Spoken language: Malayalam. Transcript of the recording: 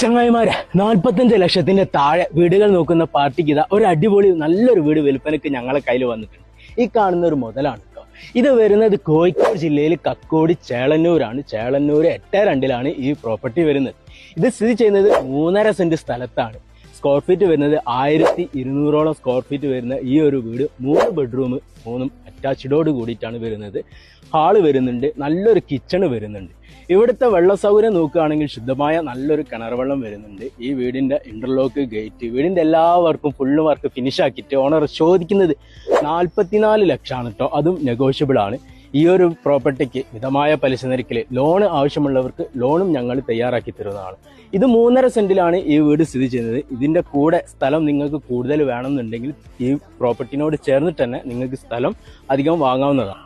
ചങ്ങായിമാരെ 45 ലക്ഷത്തിന്റെ താഴെ വീടുകൾ നോക്കുന്ന പാർട്ടിക്ക് ഇതാ ഒരു അടിപൊളി നല്ലൊരു വീട് വിൽപ്പനക്ക് ഞങ്ങളെ കയ്യിൽ വന്നിട്ടുണ്ട്. ഈ കാണുന്ന ഒരു മുതലാണ് കേട്ടോ. ഇത് വരുന്നത് കോഴിക്കോട് ജില്ലയിൽ കക്കോടി ചേളന്നൂരാണ്. ചേളന്നൂർ 8-2 ഈ പ്രോപ്പർട്ടി വരുന്നത്. ഇത് സ്ഥിതി ചെയ്യുന്നത് 3.5 സെന്റ് സ്ഥലത്താണ്. സ്ക്വയർ ഫീറ്റ് വരുന്നത് 1200 സ്ക്വയർ ഫീറ്റ് വരുന്ന ഈ ഒരു വീട് 3 ബെഡ്റൂം 3 അറ്റാച്ച്ഡോട് കൂടിയിട്ടാണ് വരുന്നത്. ഹാള് വരുന്നുണ്ട്, നല്ലൊരു കിച്ചണ് വരുന്നുണ്ട്. ഇവിടുത്തെ വെള്ള സൗകര്യം നോക്കുകയാണെങ്കിൽ ശുദ്ധമായ നല്ലൊരു കിണർ വെള്ളം വരുന്നുണ്ട്. ഈ വീടിന്റെ ഇന്റർലോക്ക് ഗേറ്റ്, വീടിന്റെ എല്ലാ വർക്കും ഫുള്ള് വർക്ക് ഫിനിഷ് ആക്കിയിട്ട് ഓണർ ചോദിക്കുന്നത് 44 ലക്ഷമാണ് കേട്ടോ. അതും നെഗോഷ്യബിൾ ആണ്. ഈ ഒരു പ്രോപ്പർട്ടിക്ക് മിതമായ പലിശ നിരക്കിൽ ലോൺ ആവശ്യമുള്ളവർക്ക് ലോണും ഞങ്ങൾ തയ്യാറാക്കി തരുന്നതാണ്. ഇത് 3.5 സെന്റിലാണ് ഈ വീട് സ്ഥിതി ചെയ്യുന്നത്. ഇതിന്റെ കൂടെ സ്ഥലം നിങ്ങൾക്ക് കൂടുതൽ വേണമെന്നുണ്ടെങ്കിൽ ഈ പ്രോപ്പർട്ടിനോട് ചേർന്നിട്ട് തന്നെ നിങ്ങൾക്ക് സ്ഥലം അധികം വാങ്ങാവുന്നതാണ്.